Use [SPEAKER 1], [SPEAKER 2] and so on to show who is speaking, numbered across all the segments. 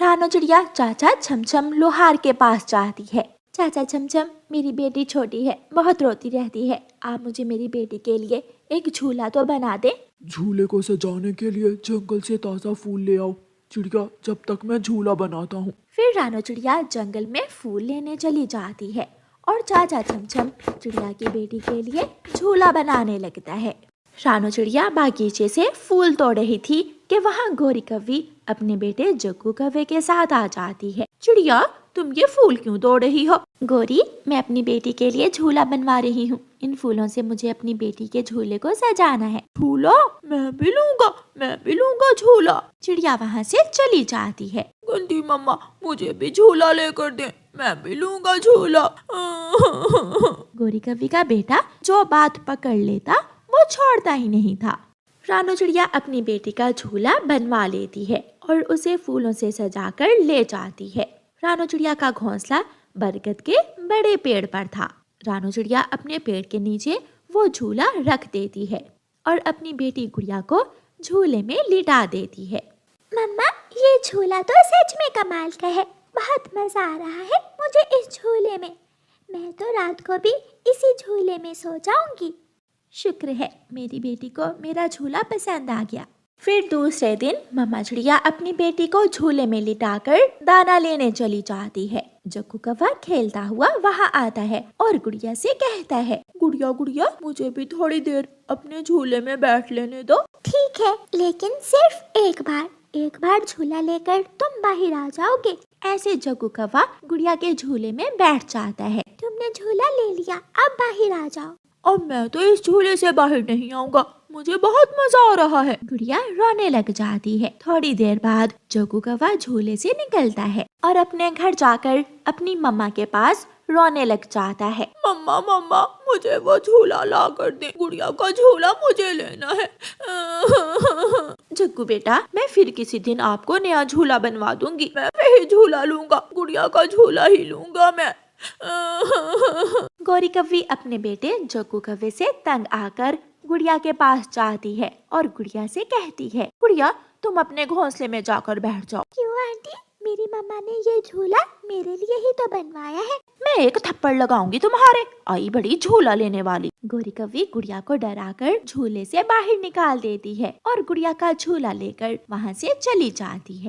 [SPEAKER 1] रानो चिड़िया चाचा छमछम लोहार के पास जाती है। चाचा छमछम, मेरी बेटी छोटी है, बहुत रोती रहती है, आप मुझे मेरी बेटी के लिए एक झूला तो बना दे।
[SPEAKER 2] झूले को सजाने के लिए जंगल से ताज़ा फूल ले आओ चिड़िया, जब तक मैं झूला बनाता हूँ।
[SPEAKER 1] फिर रानो चिड़िया जंगल में फूल लेने चली जाती है और चाचा छमछम चिड़िया की बेटी के लिए झूला बनाने लगता है। रानो चिड़िया बागीचे से फूल तोड़ रही थी कि वहाँ गोरी कव्वी अपने बेटे जग्गू कव्वे के साथ आ जाती है। चिड़िया, तुम ये फूल क्यों तोड़ रही हो? गोरी, मैं अपनी बेटी के लिए झूला बनवा रही हूँ। इन फूलों से मुझे अपनी बेटी के झूले को सजाना है।
[SPEAKER 2] झूला? मैं भी लूंगा झूला।
[SPEAKER 1] चिड़िया वहाँ से चली जाती है।
[SPEAKER 2] गंदी मम्मा, मुझे भी झूला लेकर दे, मैं भी लूंगा झूला।
[SPEAKER 1] गोरी कव्वी का बेटा जो बात पकड़ लेता वो छोड़ता ही नहीं था। रानो चिड़िया अपनी बेटी का झूला बनवा लेती है और उसे फूलों से सजाकर ले जाती है। रानो चिड़िया का घोंसला बरगद के बड़े पेड़ पर था। रानो चिड़िया अपने पेड़ के नीचे वो झूला रख देती है और अपनी बेटी गुड़िया को झूले में लिटा देती है।
[SPEAKER 3] मम्मा, ये झूला तो सच में कमाल का है, बहुत मजा आ रहा है मुझे इस झूले में। मैं तो रात को भी इसी झूले में सो जाऊंगी।
[SPEAKER 1] शुक्र है मेरी बेटी को मेरा झूला पसंद आ गया। फिर दूसरे दिन मम्मा चिड़िया अपनी बेटी को झूले में लिटाकर दाना लेने चली जाती है। जग्गू कव्वा खेलता हुआ वहाँ आता है और गुड़िया से कहता है,
[SPEAKER 2] गुड़िया गुड़िया, मुझे भी थोड़ी देर अपने झूले में बैठ लेने दो।
[SPEAKER 3] ठीक है, लेकिन सिर्फ एक बार झूला लेकर तुम बाहर आ जाओगे।
[SPEAKER 1] ऐसे जग्गू कव्वा गुड़िया के झूले में बैठ जाता है।
[SPEAKER 3] तुमने झूला ले लिया, अब बाहर आ जाओ।
[SPEAKER 2] अब मैं तो इस झूले से बाहर नहीं आऊंगा, मुझे बहुत मजा आ रहा है।
[SPEAKER 1] गुड़िया रोने लग जाती है। थोड़ी देर बाद जग्गू कव्वा झूले से निकलता है और अपने घर जाकर अपनी मम्मा के पास रोने लग जाता है।
[SPEAKER 2] मम्मा मम्मा, मुझे वो झूला ला कर दे, गुड़िया का झूला मुझे लेना है।
[SPEAKER 1] जग्गू बेटा, मैं फिर किसी दिन आपको नया झूला बनवा दूंगी।
[SPEAKER 2] मैं वही झूला लूंगा, गुड़िया का झूला ही लूंगा मैं।
[SPEAKER 1] गोरी कव्वी अपने बेटे जग्गू कव्वे से तंग आकर गुड़िया के पास जाती है और गुड़िया से कहती है, गुड़िया तुम अपने घोंसले में जाकर बैठ जाओ।
[SPEAKER 3] क्यों आंटी, मेरी मम्मा ने ये झूला मेरे लिए ही तो बनवाया है।
[SPEAKER 1] मैं एक थप्पड़ लगाऊंगी तुम्हारे, आई बड़ी झूला लेने वाली। गोरी कव्वी गुड़िया को डराकर झूले से बाहर निकाल देती है और गुड़िया का झूला लेकर वहाँ से चली जाती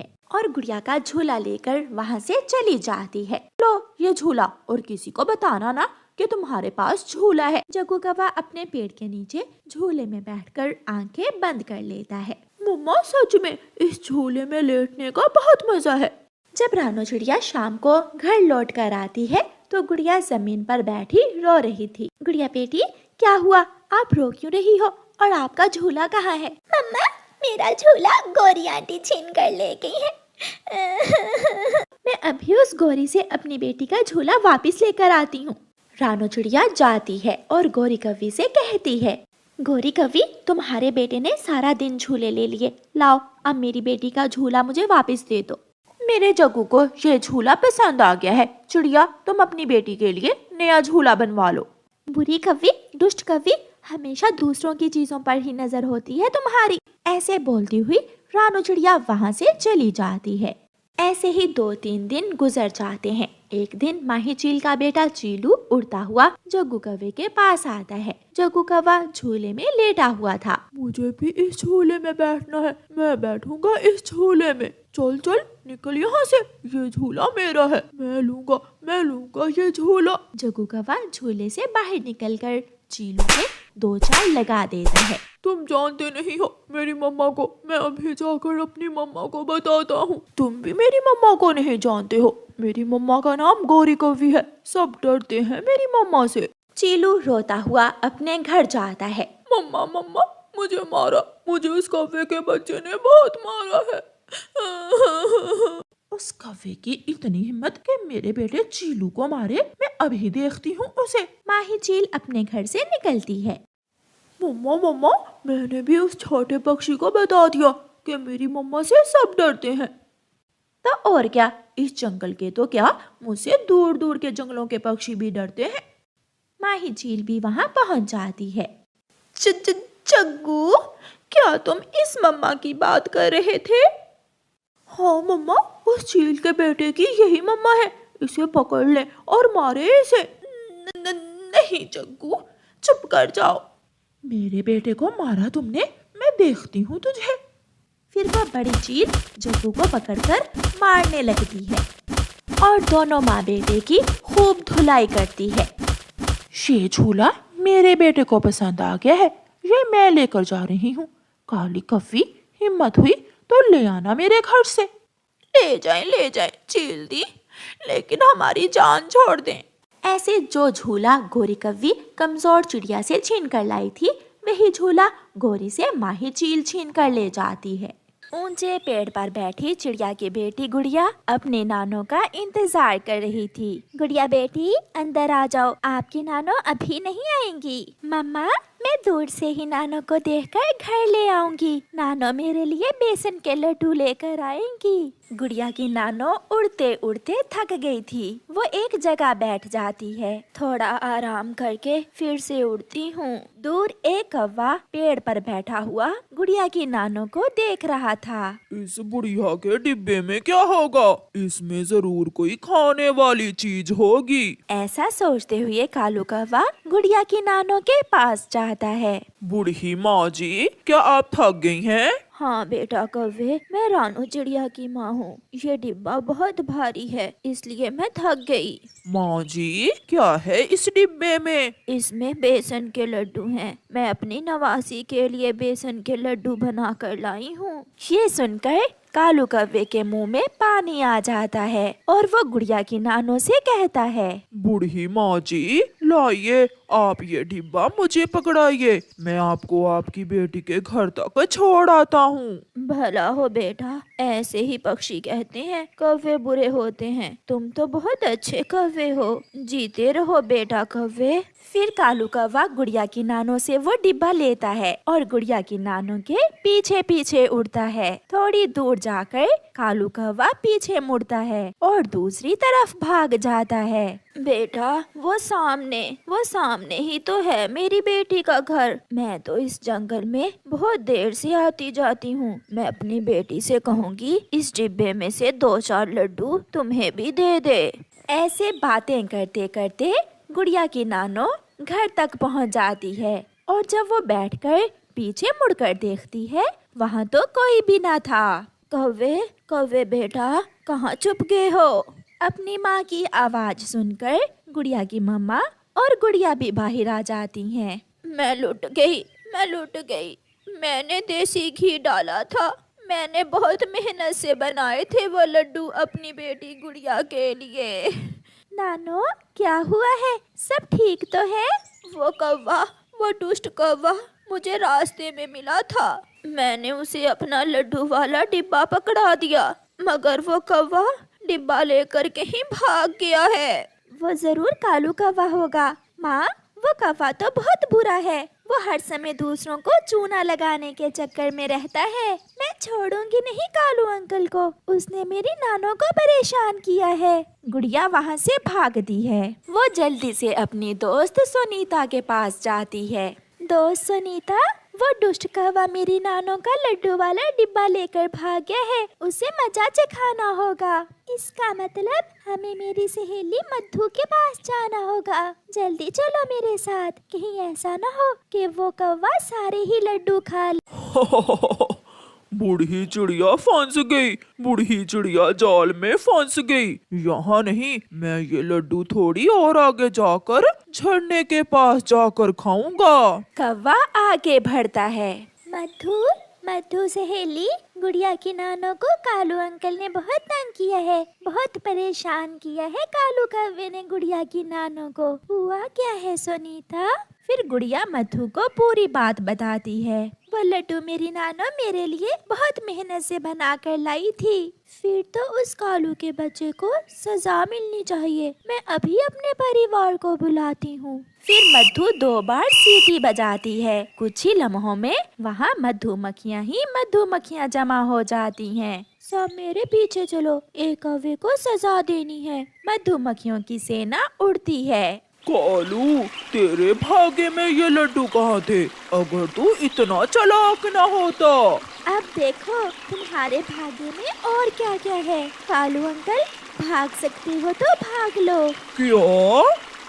[SPEAKER 1] है। लो ये झूला, और किसी को बताना ना कि तुम्हारे पास झूला है। जग्गू कव्वा अपने पेड़ के नीचे झूले में बैठकर आंखें बंद कर लेता है।
[SPEAKER 2] मम्मा, सच में इस झूले में लेटने का बहुत मजा है।
[SPEAKER 1] जब रानो चिड़िया शाम को घर लौट कर आती है तो गुड़िया जमीन पर बैठी रो रही थी। गुड़िया बेटी, क्या हुआ? आप रो क्यों रही हो? और आपका झूला कहाँ है?
[SPEAKER 3] मम्मा, मेरा झूला गोरी आंटी छीन कर ले गई है।
[SPEAKER 1] मैं अभी उस गोरी से अपनी बेटी का झूला वापस लेकर आती हूँ। रानो चिड़िया जाती है और गोरी कव्वी से कहती है, गोरी कव्वी, तुम्हारे बेटे ने सारा दिन झूले ले लिए, लाओ अब मेरी बेटी का झूला मुझे वापस दे दो।
[SPEAKER 2] मेरे जग्गू को ये झूला पसंद आ गया है। चिड़िया, तुम अपनी बेटी के लिए नया झूला बनवा लो।
[SPEAKER 1] बुरी कव्वी, दुष्ट कव्वी, हमेशा दूसरों की चीजों पर ही नजर होती है तुम्हारी। ऐसे बोलती हुई रानो चिड़िया वहाँ से चली जाती है। ऐसे ही 2-3 दिन गुजर जाते हैं। एक दिन माही चील का बेटा चीलू उड़ता हुआ जग्गू कव्वे के पास आता है। जग्गू कव्वा झूले में लेटा हुआ था।
[SPEAKER 2] मुझे भी इस झूले में बैठना है, मैं बैठूंगा इस झूले में। चल चल निकल यहाँ से, ये झूला मेरा है, मैं लूंगा ये झूला।
[SPEAKER 1] जग्गू कव्वा झूले से बाहर निकलकर चीलू के 2 चाल लगा देता है।
[SPEAKER 2] तुम जानते नहीं हो मेरी मम्मा को, मैं अभी जाकर अपनी मम्मा को बताता हूँ। तुम भी मेरी मम्मा को नहीं जानते हो, मेरी मम्मा का नाम गोरी कव्वी है, सब डरते हैं मेरी मम्मा से।
[SPEAKER 1] चीलू रोता हुआ अपने घर जाता है।
[SPEAKER 2] मम्मा मम्मा, मुझे मारा, मुझे उस कव्वे के बच्चे ने बहुत मारा है।
[SPEAKER 4] उस कव्वे की इतनी हिम्मत कि मेरे बेटे चीलू को मारे, मैं अभी देखती हूँ उसे।
[SPEAKER 1] माही चील अपने घर से निकलती है।
[SPEAKER 2] मम्मा मम्मा, मैंने भी उस छोटे पक्षी को बता दिया कि मेरी मम्मा से सब डरते हैं।
[SPEAKER 4] तो और क्या, इस जंगल के तो क्या, मुझसे दूर दूर के जंगलों के पक्षी भी डरते हैं।
[SPEAKER 1] माही चील भी वहाँ पहुँच जाती है।
[SPEAKER 4] जग्गू, क्या तुम इस मम्मा की बात कर रहे थे?
[SPEAKER 2] हाँ मम्मा, उस चील के बेटे की यही मम्मा है, इसे पकड़ ले और मारे इसे। नहीं जग्गू, चुप कर जाओ। मेरे बेटे को मारा तुमने, मैं देखती हूँ तुझे।
[SPEAKER 1] फिर वह बड़ी चील जग्गू को पकड़कर मारने लगती है और दोनों माँ बेटे की खूब धुलाई करती है।
[SPEAKER 2] ये झूला मेरे बेटे को पसंद आ गया है, ये मैं लेकर जा रही हूँ। काली कव्वी, हिम्मत हुई तो ले आना मेरे घर से। ले जाए चील दी, लेकिन हमारी जान छोड़ दें।
[SPEAKER 1] ऐसे जो झूला गोरी कव्वी कमजोर चिड़िया से छीन कर लाई थी, वही झूला गोरी से माही चील छीन कर ले जाती है। ऊंचे पेड़ पर बैठी चिड़िया की बेटी गुड़िया अपने नानों का इंतजार कर रही थी।
[SPEAKER 3] गुड़िया बेटी, अंदर आ जाओ, आपकी नानो अभी नहीं आएंगी। मम्मा, मैं दूर से ही नानो को देखकर घर ले आऊंगी। नानो मेरे लिए बेसन के लड्डू लेकर आएंगी।
[SPEAKER 1] गुड़िया की नानो उड़ते उड़ते थक गई थी। वो एक जगह बैठ जाती है। थोड़ा आराम करके फिर से उड़ती हूँ। दूर एक कौवा पेड़ पर बैठा हुआ गुड़िया की नानो को देख रहा था।
[SPEAKER 2] इस बुढ़िया के डिब्बे में क्या होगा? इसमें जरूर कोई खाने वाली चीज होगी।
[SPEAKER 1] ऐसा सोचते हुए कालू कौवा गुड़िया की नानो के पास जाता है।
[SPEAKER 2] बूढ़ी माँ जी, क्या आप थक गई हैं?
[SPEAKER 1] हाँ बेटा कौवे, मैं रानू चिड़िया की माँ हूँ। ये डिब्बा बहुत भारी है, इसलिए मैं थक गई।
[SPEAKER 2] माँ जी, क्या है इस डिब्बे में?
[SPEAKER 1] इसमें बेसन के लड्डू हैं। मैं अपनी नवासी के लिए बेसन के लड्डू बना कर लाई हूँ। ये सुनकर कालू कौवे के मुंह में पानी आ जाता है और वो गुड़िया की नानो से कहता है,
[SPEAKER 2] बूढ़ी माँ जी, लाइए आप ये डिब्बा मुझे पकड़ाइए, मैं आपको आपकी बेटी के घर तक छोड़ आता हूँ।
[SPEAKER 1] भला हो बेटा, ऐसे ही पक्षी कहते हैं, कौवे बुरे होते हैं। तुम तो बहुत अच्छे कौवे हो, जीते रहो बेटा कौवे। फिर कालू कौवा गुड़िया की नानो से वो डिब्बा लेता है और गुड़िया की नानो के पीछे पीछे उड़ता है। थोड़ी दूर जाकर कालू कौवा पीछे मुड़ता है और दूसरी तरफ भाग जाता है। बेटा, वो सामने ही तो है मेरी बेटी का घर। मैं तो इस जंगल में बहुत देर से आती जाती हूँ। मैं अपनी बेटी से कहूँगी इस डिब्बे में से 2-4 लड्डू तुम्हें भी दे दे। ऐसे बातें करते करते गुड़िया की नानो घर तक पहुँच जाती है और जब वो बैठकर पीछे मुड़कर देखती है, वहाँ तो कोई भी ना था। कौवे बेटा, कहाँ छुप गए हो? अपनी माँ की आवाज सुनकर गुड़िया की मम्मा और गुड़िया भी बाहर आ जाती हैं। मैं लुट गई। मैंने देसी घी डाला था। मैंने बहुत मेहनत से बनाए थे वो लड्डू अपनी बेटी गुड़िया के लिए।
[SPEAKER 3] नानो, क्या हुआ है? सब ठीक तो है?
[SPEAKER 1] वो दुष्ट कौवा मुझे रास्ते में मिला था। मैंने उसे अपना लड्डू वाला डिब्बा पकड़ा दिया, मगर वो कौवा डिब्बा लेकर कहीं भाग गया है।
[SPEAKER 3] वो जरूर कालू कौवा होगा। माँ, वो कौवा तो बहुत बुरा है। वो हर समय दूसरों को चूना लगाने के चक्कर में रहता है। मैं छोड़ूंगी नहीं कालू अंकल को। उसने मेरी नानो को परेशान किया है।
[SPEAKER 1] गुड़िया वहाँ से भागती है। वो जल्दी से अपनी दोस्त सुनीता के पास जाती है।
[SPEAKER 3] दोस्त सुनीता, वो दुष्ट कौवा मेरी नानो का लड्डू वाला डिब्बा लेकर भाग गया है। उसे मजा चखाना होगा। इसका मतलब हमें मेरी सहेली मधु के पास जाना होगा। जल्दी चलो मेरे साथ, कहीं ऐसा ना हो कि वो कौवा सारे ही लड्डू खा ले।
[SPEAKER 2] बूढ़ी चिड़िया फंस गई। बूढ़ी चिड़िया जाल में फंस गई। यहाँ नहीं, मैं ये लड्डू थोड़ी और आगे जाकर झरने के पास जाकर खाऊंगा।
[SPEAKER 1] कौवा आगे बढ़ता है।
[SPEAKER 3] मधु सहेली, गुड़िया की नानो को कालू अंकल ने बहुत तंग किया है, बहुत परेशान किया है। कालू कौवे ने गुड़िया की नानो को। हुआ क्या है सुनीता?
[SPEAKER 1] फिर गुड़िया मधु को पूरी बात बताती है।
[SPEAKER 3] वो लड्डू मेरी नानो मेरे लिए बहुत मेहनत से बना कर लाई थी। फिर तो उस कालू के बच्चे को सजा मिलनी चाहिए। मैं अभी अपने परिवार को बुलाती हूँ।
[SPEAKER 1] फिर मधु 2 बार सीटी बजाती है। कुछ ही लम्हों में वहाँ मधुमक्खियाँ ही मधुमक्खियाँ जमा हो जाती हैं।
[SPEAKER 3] सब मेरे पीछे चलो, एक कौवे को सजा देनी है।
[SPEAKER 1] मधुमक्खियों की सेना उड़ती है।
[SPEAKER 2] कालू, तेरे भागे में ये लड्डू कहाँ थे? अगर तू इतना चालाक ना होता
[SPEAKER 3] अब देखो तुम्हारे भाग्य में और क्या क्या है। कालू अंकल, भाग सकते हो तो भाग लो।
[SPEAKER 2] क्या?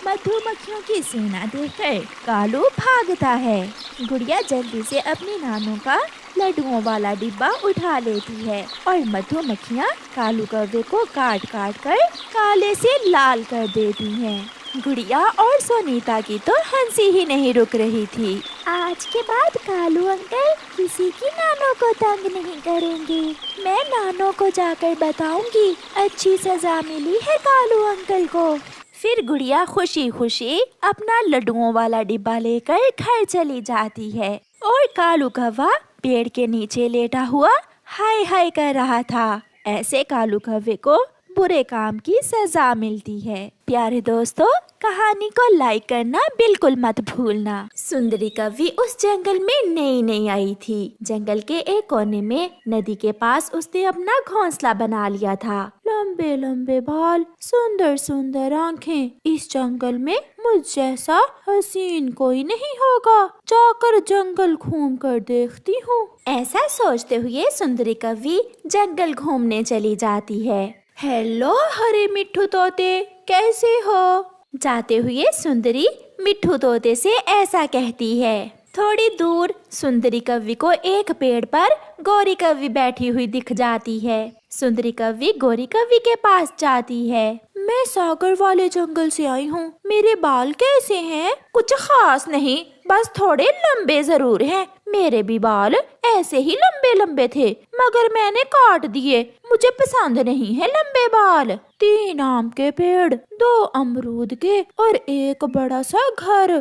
[SPEAKER 3] मधुमक्खियों की सेना देखकर कालू भागता है। गुड़िया जल्दी से अपनी नानों का लड्डुओं वाला डिब्बा उठा लेती है और मधुमक्खियाँ कालू कौवे को काट काट कर काले से लाल कर देती हैं। गुड़िया और सोनीता की तो हंसी ही नहीं रुक रही थी। आज के बाद कालू अंकल किसी की नानों को तंग नहीं करेंगे। मैं नानों को जाकर बताऊंगी अच्छी सजा मिली है कालू अंकल को। फिर गुड़िया खुशी खुशी अपना लड्डुओं वाला डिब्बा लेकर घर चली जाती है और कालू कौवा पेड़ के नीचे लेटा हुआ हाय हाय कर रहा था। ऐसे कालू कौवे को बुरे काम की सजा मिलती है। प्यारे दोस्तों, कहानी को लाइक करना बिल्कुल मत भूलना। सुंदरी कौवी उस जंगल में नई नई आई थी। जंगल के एक कोने में नदी के पास उसने अपना घोंसला बना लिया था। लंबे लंबे बाल, सुंदर सुंदर आँखें। इस जंगल में मुझ जैसा हसीन कोई नहीं होगा। जाकर जंगल घूम कर देखती हूँ। ऐसा सोचते हुए सुंदरी कौवी जंगल घूमने चली जाती है। हेलो हरे मिट्ठू तोते, कैसे हो? जाते हुए सुंदरी मिट्ठू तोते से ऐसा कहती है। थोड़ी दूर सुंदरी कौवी को एक पेड़ पर गौरी कौवी बैठी हुई दिख जाती है। सुंदरी कौवी गौरी कौवी के पास जाती है। मैं सागर वाले जंगल से आई हूँ। मेरे बाल कैसे हैं? कुछ खास नहीं, बस थोड़े लंबे जरूर हैं। मेरे भी बाल ऐसे ही लंबे लंबे थे, मगर मैंने काट दिए। मुझे पसंद नहीं है लंबे बाल। 3 आम के पेड़, 2 अमरूद के और एक बड़ा सा घर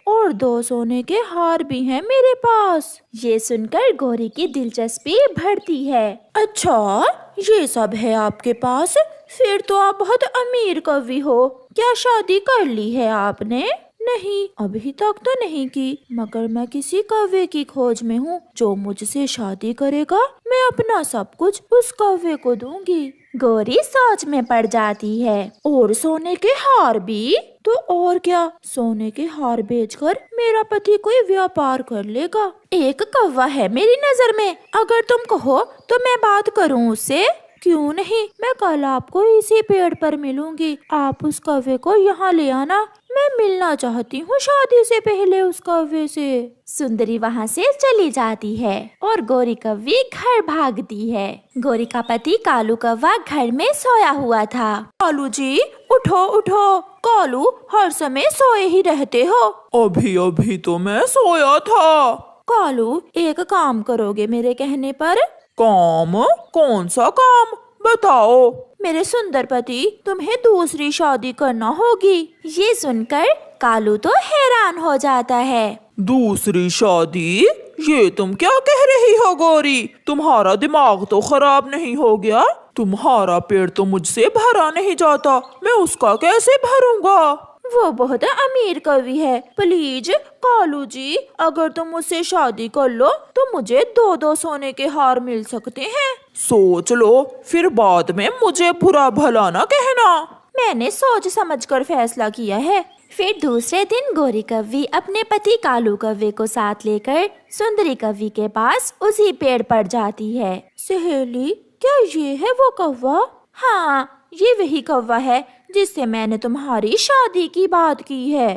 [SPEAKER 3] और 2 सोने के हार भी हैं मेरे पास। ये सुनकर गौरी की दिलचस्पी बढ़ती है। अच्छा, ये सब है आपके पास? फिर तो आप बहुत अमीर कौवी हो। क्या शादी कर ली है आपने? नहीं, अभी तक तो नहीं की, मगर मैं किसी कौवे की खोज में हूँ जो मुझसे शादी करेगा। मैं अपना सब कुछ उस कौवे को दूंगी। गौरी सोच में पड़ जाती है। और सोने के हार भी? तो और क्या, सोने के हार बेचकर मेरा पति कोई व्यापार कर लेगा। एक कौवा है मेरी नजर में, अगर तुम कहो तो मैं बात करूँ उससे। क्यों नहीं, मैं कल आपको इसी पेड़ पर मिलूंगी। आप उस कौवे को यहाँ ले आना। मैं मिलना चाहती हूँ शादी से पहले उस कौवे से। सुंदरी वहाँ से चली जाती है और गौरी कौवी घर भागती है। गौरी का पति कालू कौवा घर में सोया हुआ था।
[SPEAKER 4] कालू जी, उठो उठो। कालू, हर समय सोए ही रहते हो।
[SPEAKER 2] अभी अभी तो मैं सोया था।
[SPEAKER 4] कालू, एक काम करोगे मेरे कहने पर?
[SPEAKER 2] काम? कौन सा काम? बताओ।
[SPEAKER 4] मेरे सुंदर पति, तुम्हें दूसरी शादी करना होगी।
[SPEAKER 3] ये सुनकर कालू तो हैरान हो जाता है।
[SPEAKER 2] दूसरी शादी? ये तुम क्या कह रही हो गौरी? तुम्हारा दिमाग तो खराब नहीं हो गया? तुम्हारा पेड़ तो मुझसे भरा नहीं जाता, मैं उसका कैसे भरूंगा?
[SPEAKER 4] वो बहुत अमीर कवि है। प्लीज कालू जी, अगर तुम मुझसे शादी कर लो तो मुझे 2-2 सोने के हार मिल सकते हैं।
[SPEAKER 2] सोच लो, फिर बाद में मुझे बुरा भला ना कहना।
[SPEAKER 4] मैंने सोच समझकर फैसला किया है।
[SPEAKER 3] फिर दूसरे दिन गौरी कौवी अपने पति कालू कौवे को साथ लेकर सुंदरी कौवी के पास उसी पेड़ पर जाती है।
[SPEAKER 4] सहेली, क्या ये है वो कौवा? हाँ, ये वही कौवा है जिससे मैंने तुम्हारी शादी की बात की है।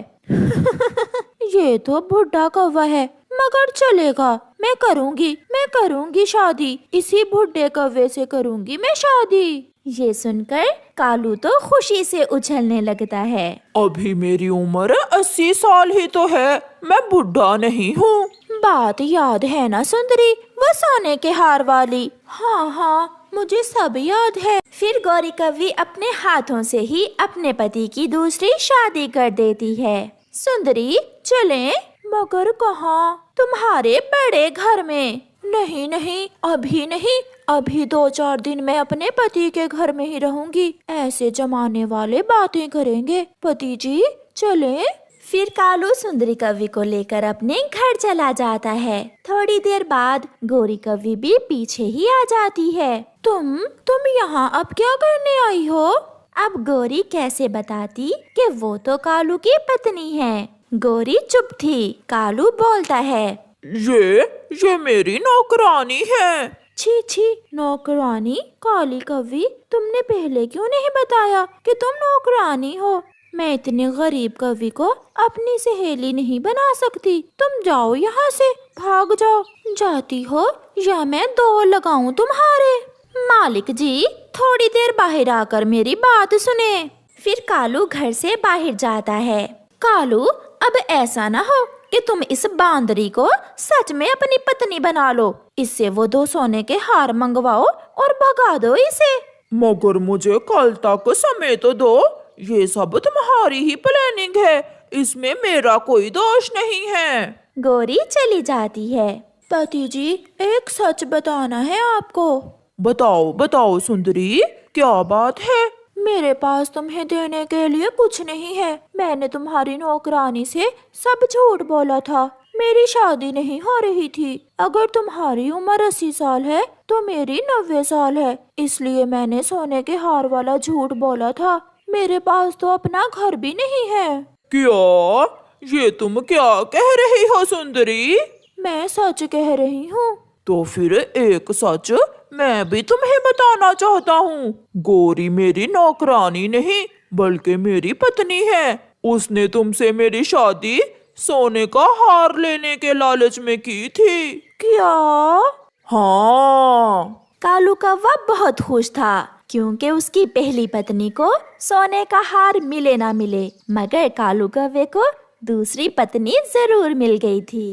[SPEAKER 4] ये तो बुढ़ा कौवा है, मगर चलेगा। मैं करूंगी शादी। इसी बुढ़े कौवे से करूंगी मैं शादी।
[SPEAKER 3] ये सुनकर कालू तो खुशी से उछलने लगता है।
[SPEAKER 2] अभी मेरी उम्र 80 साल ही तो है, मैं बुढ़ा नहीं हूँ।
[SPEAKER 4] बात याद है ना सुंदरी, वो सोने के हार वाली? हाँ, मुझे सब याद है।
[SPEAKER 3] फिर गौरी कौवी अपने हाथों से ही अपने पति की दूसरी शादी कर देती है।
[SPEAKER 4] सुंदरी, चलें? मगर कहाँ? तुम्हारे बड़े घर में। नहीं, अभी नहीं। अभी 2-4 दिन मैं अपने पति के घर में ही रहूंगी। ऐसे जमाने वाले बातें करेंगे। पति जी, चलें?
[SPEAKER 3] फिर कालू सुंदरी कौवी को लेकर अपने घर चला जाता है। थोड़ी देर बाद गौरी कौवी भी पीछे ही आ जाती है।
[SPEAKER 4] तुम यहाँ अब क्या करने आई हो?
[SPEAKER 3] अब गौरी कैसे बताती कि वो तो कालू की पत्नी है। गौरी चुप थी। कालू बोलता है,
[SPEAKER 2] ये मेरी नौकरानी है।
[SPEAKER 4] छी छी, नौकरानी? काली कौवी, तुमने पहले क्यों नहीं बताया कि तुम नौकरानी हो? मैं इतने गरीब कवि को अपनी सहेली नहीं बना सकती। तुम जाओ यहाँ से, भाग जाओ। जाती हो या मैं दौड़ लगाऊं तुम्हारे। मालिक जी, थोड़ी देर बाहर आकर मेरी बात सुने।
[SPEAKER 3] फिर कालू घर से बाहर जाता है।
[SPEAKER 4] कालू, अब ऐसा ना हो कि तुम इस बांदरी को सच में अपनी पत्नी बना लो। इससे वो 2 सोने के हार मंगवाओ और भगा दो इसे।
[SPEAKER 2] मगर मुझे कल तक समय तो दो। ये सब तुम्हारी ही प्लानिंग है, इसमें मेरा कोई दोष नहीं है।
[SPEAKER 3] गौरी चली जाती है।
[SPEAKER 4] पति जी, एक सच बताना है आपको।
[SPEAKER 2] बताओ बताओ सुंदरी, क्या बात है?
[SPEAKER 4] मेरे पास तुम्हें देने के लिए कुछ नहीं है। मैंने तुम्हारी नौकरानी से सब झूठ बोला था। मेरी शादी नहीं हो रही थी। अगर तुम्हारी उम्र 80 साल है तो मेरी 90 साल है, इसलिए मैंने सोने के हार वाला झूठ बोला था। मेरे पास तो अपना घर भी नहीं है।
[SPEAKER 2] क्या? ये तुम क्या कह रही हो सुंदरी?
[SPEAKER 4] मैं सच कह रही हूँ।
[SPEAKER 2] तो फिर एक सच मैं भी तुम्हें बताना चाहता हूँ। गौरी मेरी नौकरानी नहीं बल्कि मेरी पत्नी है। उसने तुमसे मेरी शादी सोने का हार लेने के लालच में की थी।
[SPEAKER 4] क्या?
[SPEAKER 2] हाँ।
[SPEAKER 3] कालू कौवा बहुत खुश था क्योंकि उसकी पहली पत्नी को सोने का हार मिले ना मिले, मगर कालू कौवे को दूसरी पत्नी जरूर मिल गई थी।